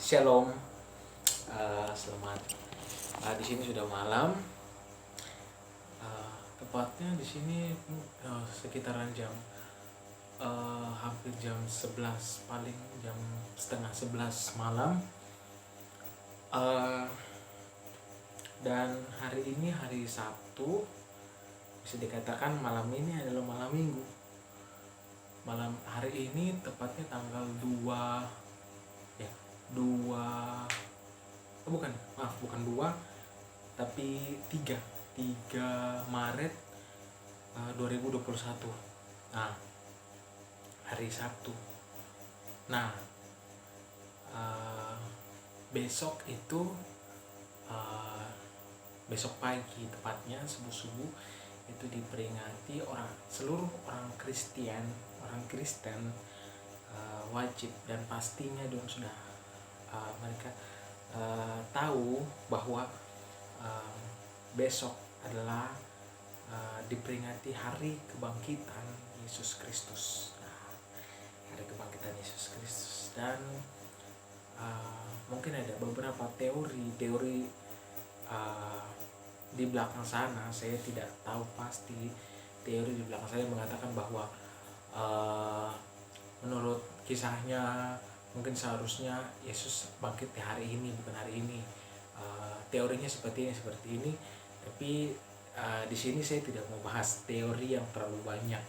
Shalom. Selamat. Di sini sudah malam. Tepatnya di sini sekitaran jam hampir jam 11, paling jam setengah 11 malam. Dan hari ini hari Sabtu, bisa dikatakan malam ini adalah malam Minggu. Malam hari ini tepatnya tanggal 3 Maret 2021. Nah, hari Sabtu. Nah, besok itu besok pagi, tepatnya subuh-subuh, itu diperingati seluruh orang Kristen wajib, dan pastinya dong sudah mereka tahu bahwa besok adalah diperingati hari kebangkitan Yesus Kristus. Nah, hari kebangkitan Yesus Kristus, dan mungkin ada beberapa teori di belakang sana. Saya tidak tahu pasti. Teori di belakang saya mengatakan bahwa menurut kisahnya mungkin seharusnya Yesus bangkit di hari ini, bukan hari ini. Teorinya seperti ini. Tapi di sini saya tidak mau bahas teori yang terlalu banyak.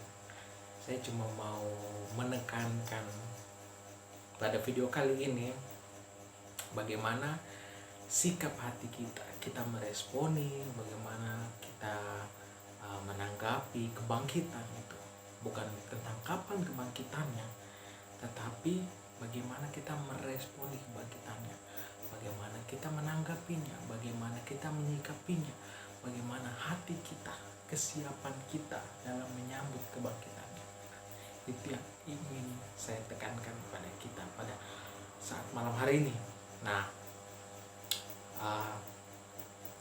Saya cuma mau menekankan pada video kali ini bagaimana sikap hati kita meresponi, bagaimana kita menanggapi kebangkitan itu. Bukan tentang kapan kebangkitannya, tetapi bagaimana kita meresponi kebangkitannya, bagaimana kita menanggapinya, bagaimana kita menyikapinya, bagaimana hati kita, kesiapan kita dalam menyambut kebangkitannya. Itu yang ingin saya tekankan pada kita pada saat malam hari ini. Nah,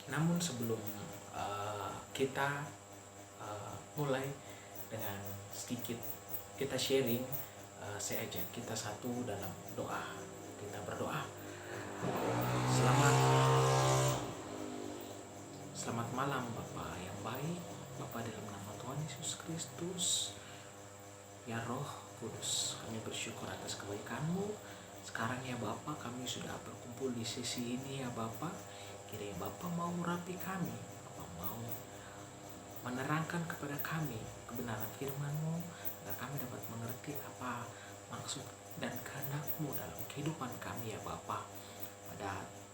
namun sebelum kita mulai dengan sedikit kita sharing, saya ajak kita satu dalam doa. Kita berdoa. Selamat malam Bapa yang baik, Bapa dalam nama Tuhan Yesus Kristus. Ya Roh Kudus, kami bersyukur atas kebaikan-Mu. Sekarang ya Bapa, kami sudah berkumpul di sesi ini ya Bapa. Kiranya Bapa mau merapi kami, Bapa mau menerangkan kepada kami kebenaran firman-Mu, agar kami dapat mengerti apa maksud dan kehendak-Mu dalam kehidupan kami ya Bapa.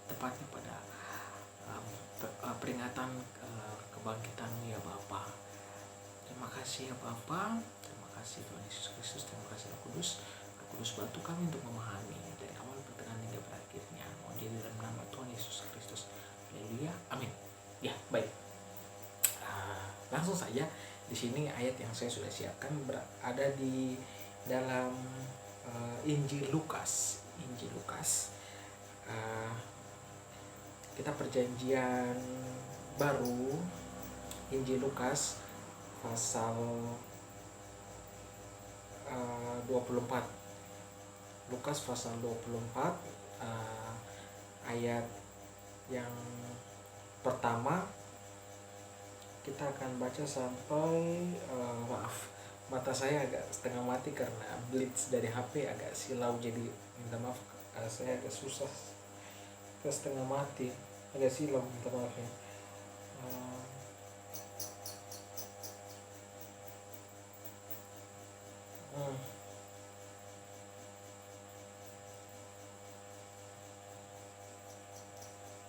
Tepatnya pada peringatan kebangkitan-Mu ya Bapa. Terima kasih ya Bapa. Terima kasih Tuhan Yesus Kristus. Terima kasih Roh Kudus. Roh Kudus bantu kami untuk memahami dari awal pertengahan hingga berakhirnya. Mohon jadi dalam nama Tuhan Yesus Kristus. Haleluya. Amin. Ya, baik. Langsung saja, di sini ayat yang saya sudah siapkan ada di dalam Injil Lukas. Kita perjanjian baru, Injil Lukas pasal 24. Lukas pasal 24 ayat yang pertama. Kita akan baca sampai mata saya agak setengah mati karena blitz dari HP agak silau, jadi minta maaf. Saya agak susah, setengah mati, agak silau, minta maaf ya.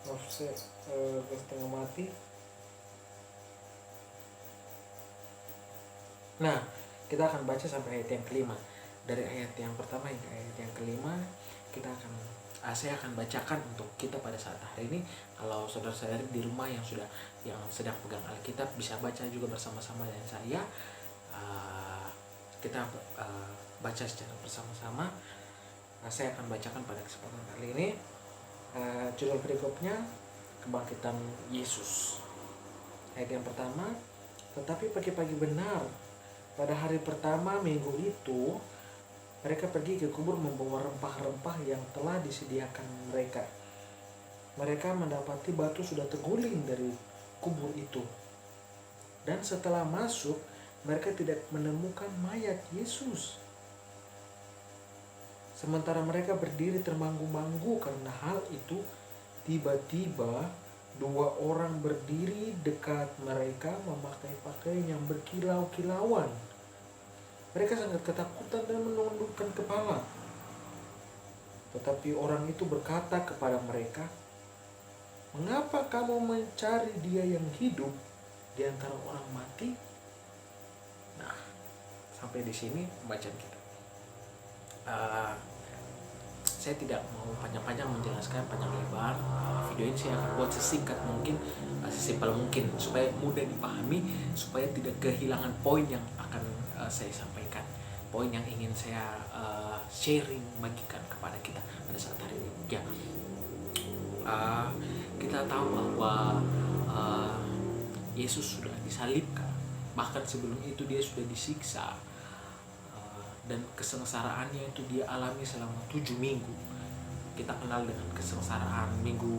Maaf, saya setengah mati. Nah, kita akan baca sampai ayat yang kelima. Dari ayat yang pertama hingga ayat yang kelima, saya akan bacakan untuk kita pada saat hari ini. Kalau saudara-saudari di rumah yang sedang pegang Alkitab, bisa baca juga bersama-sama dengan saya. Kita baca secara bersama-sama. Saya akan bacakan pada kesempatan kali ini. Judul berikutnya, kebangkitan Yesus. Ayat yang pertama, tetapi pagi-pagi benar pada hari pertama minggu itu, Mereka pergi ke kubur membawa rempah-rempah yang telah disediakan mereka. Mereka mendapati batu sudah terguling dari kubur itu. Dan setelah masuk, mereka tidak menemukan mayat Yesus. Sementara mereka berdiri termanggu-manggu karena hal itu, tiba-tiba 2 orang berdiri dekat mereka memakai pakaian yang berkilau-kilauan. Mereka sangat ketakutan dan menundukkan kepala. Tetapi orang itu berkata kepada mereka, "Mengapa kamu mencari dia yang hidup di antara orang mati?" Nah, sampai di sini pembacaan kita. Saya tidak mau panjang-panjang menjelaskan panjang lebar. Video ini saya akan buat sesingkat mungkin, sesimpel mungkin, supaya mudah dipahami, supaya tidak kehilangan poin yang akan saya sampaikan, poin yang ingin saya sharing, bagikan kepada kita pada saat hari ini. Ya, kita tahu bahwa Yesus sudah disalibkan, bahkan sebelum itu dia sudah disiksa, dan kesengsaraannya itu dia alami selama 7 minggu. Kita kenal dengan kesengsaraan minggu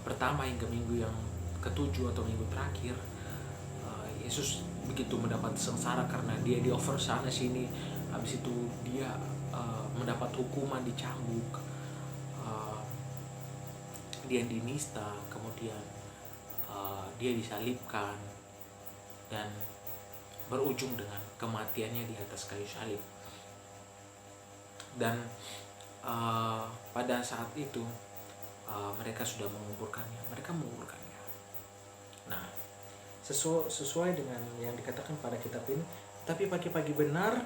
pertama hingga minggu yang ke-7 atau minggu terakhir. Yesus begitu mendapat sengsara karena dia di-over sana sini. Habis itu dia mendapat hukuman, dicambuk, dia dinista, kemudian dia disalibkan dan berujung dengan kematiannya di atas kayu salib. Dan pada saat itu mereka sudah menguburkannya. Nah, sesuai dengan yang dikatakan pada kitab ini, tapi pagi-pagi benar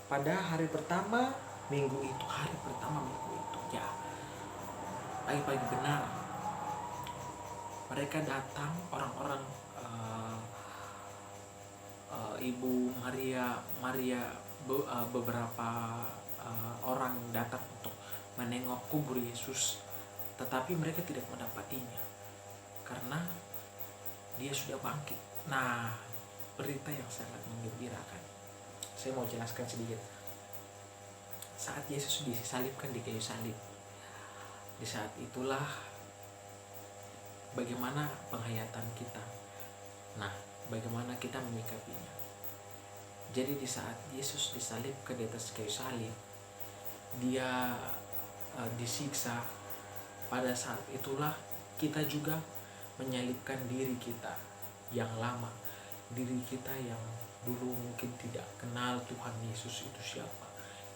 pada hari pertama minggu itu, ya, pagi-pagi benar mereka datang, orang-orang, Ibu Maria, beberapa orang datang untuk menengok kubur Yesus, tetapi mereka tidak mendapatinya karena dia sudah bangkit. Nah, berita yang sangat menggembirakan. Saya mau jelaskan sedikit. Saat Yesus disalibkan di kayu salib, di saat itulah bagaimana penghayatan kita. Nah, bagaimana kita menyikapinya. Jadi di saat Yesus disalibkan di atas kayu salib, dia disiksa. Pada saat itulah kita juga menyalibkan diri kita yang lama, diri kita yang dulu mungkin tidak kenal Tuhan Yesus itu siapa,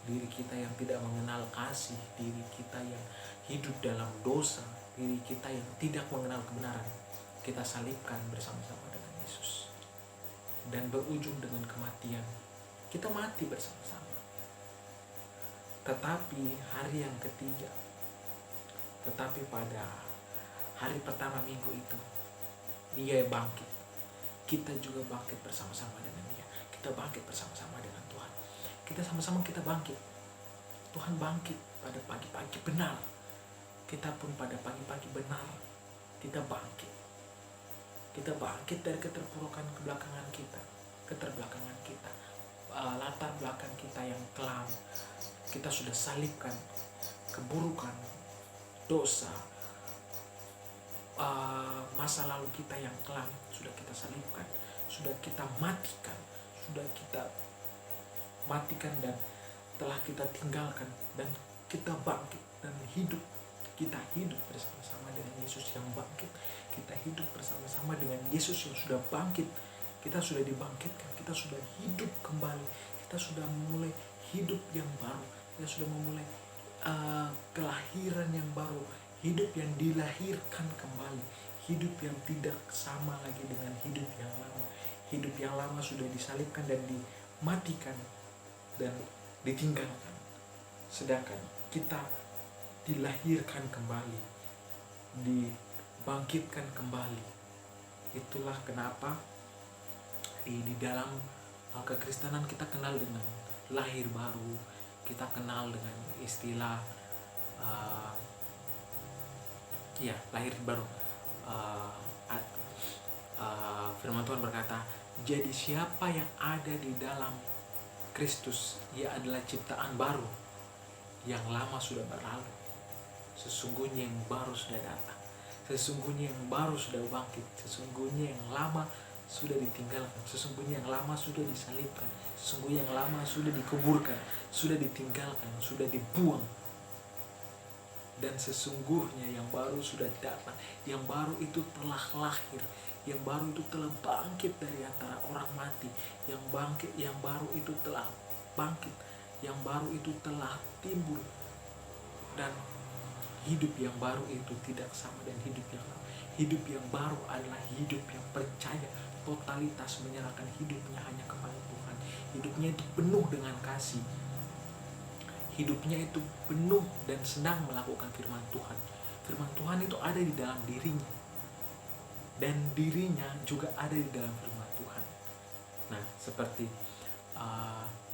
diri kita yang tidak mengenal kasih, diri kita yang hidup dalam dosa, diri kita yang tidak mengenal kebenaran. Kita salibkan bersama-sama dengan Yesus dan berujung dengan kematian. Kita mati bersama-sama. Tetapi hari yang ketiga, pada hari pertama minggu itu, dia bangkit. Kita juga bangkit bersama-sama dengan dia. Kita bangkit bersama-sama dengan Tuhan. Kita sama-sama kita bangkit. Tuhan bangkit pada pagi-pagi benar. Kita pun pada pagi-pagi benar kita bangkit. Kita bangkit dari keterbelakangan kita, latar belakang kita yang kelam. Kita sudah salibkan keburukan, dosa, masa lalu kita yang kelam sudah kita salibkan, sudah kita matikan, dan telah kita tinggalkan, dan kita bangkit dan hidup. Kita hidup bersama-sama dengan Yesus yang bangkit. Kita hidup bersama-sama dengan Yesus yang sudah bangkit. Kita sudah dibangkitkan, kita sudah hidup kembali, kita sudah memulai hidup yang baru, kita sudah memulai kelahiran yang baru, hidup yang dilahirkan kembali, hidup yang tidak sama lagi dengan hidup yang lama. Hidup yang lama sudah disalibkan dan dimatikan dan ditinggalkan, sedangkan kita dilahirkan kembali, dibangkitkan kembali. Itulah kenapa di dalam kekristenan kita kenal dengan lahir baru, kita kenal dengan istilah lahir baru. Firman Tuhan berkata, jadi siapa yang ada di dalam Kristus, ia adalah ciptaan baru. Yang lama sudah berlalu. Sesungguhnya yang baru sudah datang. Sesungguhnya yang baru sudah bangkit. Sesungguhnya yang lama sudah ditinggalkan. Sesungguhnya yang lama sudah disalibkan. Sesungguhnya yang lama sudah dikuburkan, sudah ditinggalkan, sudah dibuang. Dan sesungguhnya yang baru sudah datang. Yang baru itu telah lahir. Yang baru itu telah bangkit dari antara orang mati. Yang baru itu telah bangkit. Yang baru itu telah timbul. Dan hidup yang baru itu tidak sama dengan hidup yang lama. Hidup yang baru adalah hidup yang percaya, totalitas menyerahkan hidupnya hanya kepada Tuhan. Hidupnya itu penuh dengan kasih. Hidupnya itu penuh dan senang melakukan firman Tuhan. Firman Tuhan itu ada di dalam dirinya. Dan dirinya juga ada di dalam firman Tuhan. Nah, seperti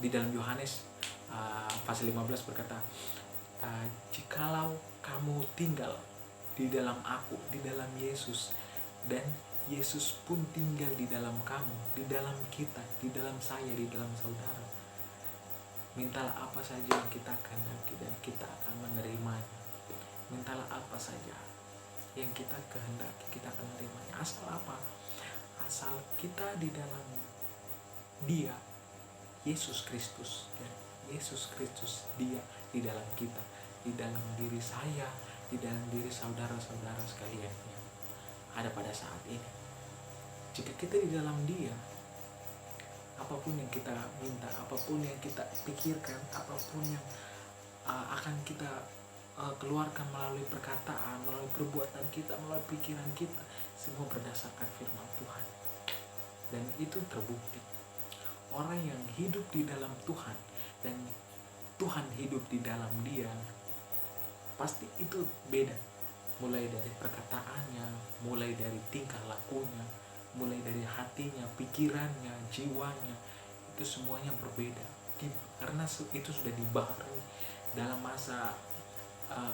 di dalam Yohanes pasal 15 berkata, jikalau kamu tinggal di dalam aku, di dalam Yesus, dan Yesus pun tinggal di dalam kamu, di dalam kita, di dalam saya, di dalam saudara, mintalah apa saja yang kita kehendaki dan kita akan menerimanya. Mintalah apa saja yang kita kehendaki, kita akan menerimanya. Asal apa? Asal kita di dalam Dia, Yesus Kristus, ya. Yesus Kristus, Dia di dalam kita, di dalam diri saya, di dalam diri saudara-saudara sekalian yang ada pada saat ini. Jika kita di dalam Dia, apapun yang kita minta, apapun yang kita pikirkan, apapun yang akan kita keluarkan melalui perkataan, melalui perbuatan kita, melalui pikiran kita, semua berdasarkan firman Tuhan. Dan itu terbukti. Orang yang hidup di dalam Tuhan dan Tuhan hidup di dalam dia, pasti itu beda. Mulai dari perkataannya, mulai dari tingkah lakunya, mulai dari hatinya, pikirannya, jiwanya, itu semuanya berbeda. Karena itu sudah dibaharui dalam masa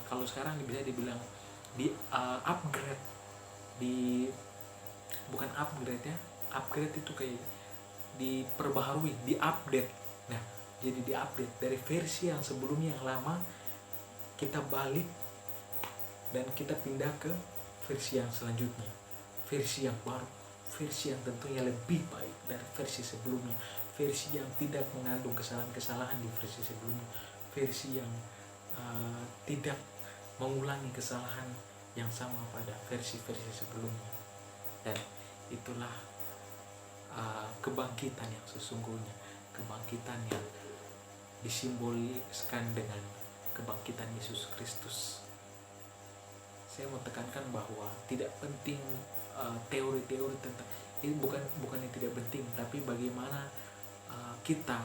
kalau sekarang bisa dibilang di upgrade, bukan upgrade ya, upgrade itu kayak diperbaharui, diupdate. Nah, jadi diupdate dari versi yang sebelumnya yang lama, kita balik dan kita pindah ke versi yang selanjutnya, versi yang baru, versi yang tentunya lebih baik dari versi sebelumnya, versi yang tidak mengandung kesalahan-kesalahan di versi sebelumnya, versi yang tidak mengulangi kesalahan yang sama pada versi-versi sebelumnya. Dan itulah kebangkitan yang sesungguhnya, kebangkitan yang disimboliskan dengan kebangkitan Yesus Kristus. Saya mau tekankan bahwa tidak penting teori-teori tentang ini, bukannya tidak penting, tapi bagaimana kita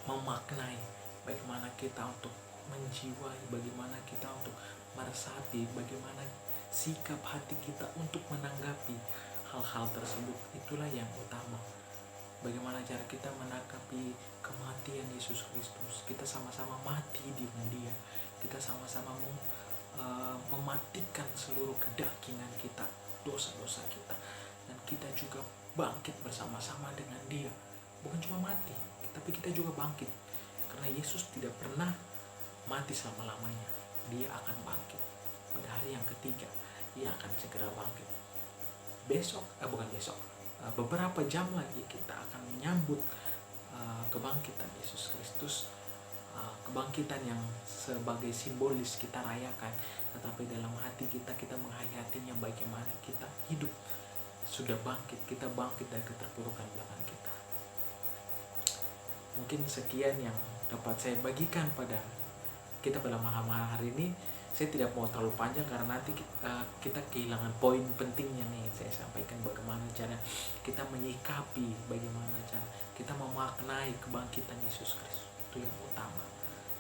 memaknai, bagaimana kita untuk menjiwai, bagaimana kita untuk meresapi, bagaimana sikap hati kita untuk menanggapi hal-hal tersebut. Itulah yang utama. Bagaimana cara kita menanggapi kematian Yesus Kristus. Kita sama-sama mati dengan Dia. Kita sama-sama mematikan seluruh kedagingan kita, dosa-dosa kita, dan kita juga bangkit bersama-sama dengan Dia. Bukan cuma mati, tapi kita juga bangkit. Karena Yesus tidak pernah mati selama-lamanya. Dia akan bangkit pada hari yang ketiga. Dia akan segera bangkit. Beberapa jam lagi kita akan menyambut kebangkitan Yesus Kristus, kebangkitan yang sebagai simbolis kita rayakan, tetapi dalam hati kita menghayatinya bagaimana kita hidup sudah bangkit, kita bangkit dari keterpurukan belakang kita. Mungkin sekian yang dapat saya bagikan pada kita pada malam hari ini. Saya tidak mau terlalu panjang karena nanti kita kehilangan poin penting yang ingin saya sampaikan, bagaimana cara kita menyikapi, bagaimana cara kita memaknai kebangkitan Yesus Kristus. Itu yang utama,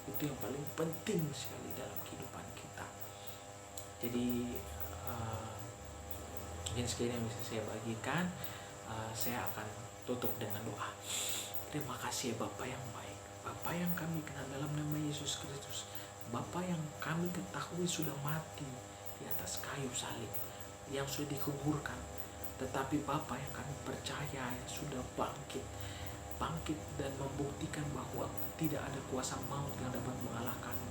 itu yang paling penting sekali dalam kehidupan kita. Jadi mungkin sekian yang bisa saya bagikan. Saya akan tutup dengan doa. Terima kasih ya Bapa yang baik, Bapa yang kami kenal dalam nama Yesus Kristus, Bapa yang kami ketahui sudah mati di atas kayu salib, yang sudah dikuburkan, tetapi Bapa yang kami percaya yang sudah bangkit bangkit dan membuktikan bahwa tidak ada kuasa maut yang dapat mengalahkanmu.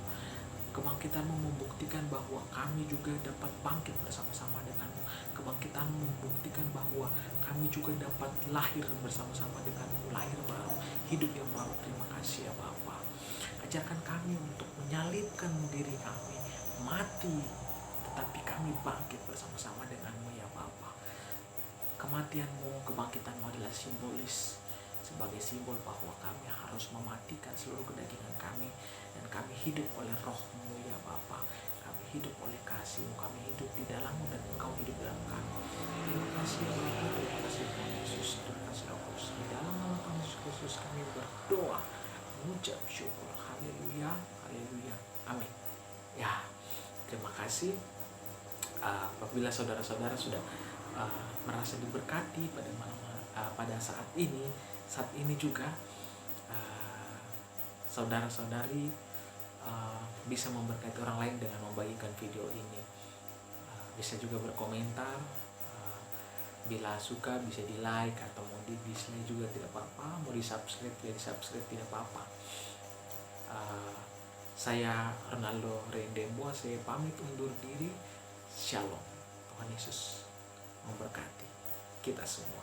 Kebangkitanmu membuktikan bahwa kami juga dapat bangkit bersama-sama denganmu. Kebangkitanmu membuktikan bahwa kami juga dapat lahir bersama-sama denganmu, lahir baru, hidup yang baru. Terima kasih ya Bapa. Ajarkan kami untuk menyalibkan diri kami, mati, tetapi kami bangkit bersama-sama denganmu ya Bapa. Kematianmu, kebangkitanmu adalah simbolis, sebagai simbol bahwa kami harus mematikan seluruh kedagingan kami, dan kami hidup oleh roh-Mu ya Bapa. Kami hidup oleh kasih-Mu, kami hidup di dalam-Mu dan Engkau hidup dalam kami. Terima kasih ya Bapa, terima kasih Tuhan Yesus, terima kasih Roh Kudus. Di dalam nama Tuhan Yesus Kristus kami berdoa, mengucap syukur. Haleluya, haleluya, amin. Ya, terima kasih. Apabila saudara-saudara sudah merasa diberkati pada pada saat ini juga saudara-saudari bisa memberkati orang lain dengan membagikan video ini. Bisa juga berkomentar, bila suka bisa di like, atau mau di dislike juga tidak apa-apa, mau di subscribe tidak apa-apa. Saya Ronaldo Rendemboa, saya pamit undur diri. Shalom. Tuhan Yesus memberkati kita semua.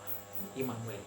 Immanuel.